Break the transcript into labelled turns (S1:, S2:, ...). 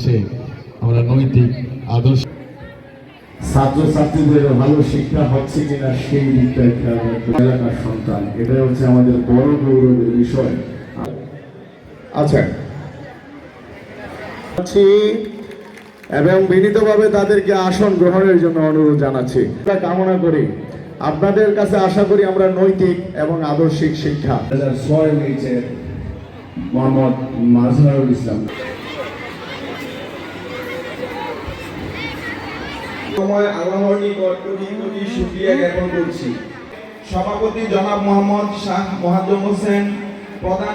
S1: হচ্ছে আমরা নৈতিক আদর্শ
S2: ছাত্রছাত্রীদের ভালো শিক্ষা হচ্ছে কিনা সেই দিকটা এলাকার সন্তান, এটাই হচ্ছে আমাদের বড় গৌরবের বিষয়। আচ্ছা, এবং বিনীতভাবে তাদেরকে আসন গ্রহণের জন্য অনুরোধ জানাচ্ছি। কামনা করি আপনাদের কাছে, আশা করি আমরা নৈতিক এবং আদর্শিক শিক্ষা। 2006 হয়েছে মোহাম্মদ মাজহারুল ইসলাম।
S3: সময় আল্লাহর নিকট কোটি কোটি শুকরিয়া জ্ঞাপন করছি। সভাপতি জনাব মোহাম্মদ শাহ মোয়াজ্জেম হোসেন, প্রধান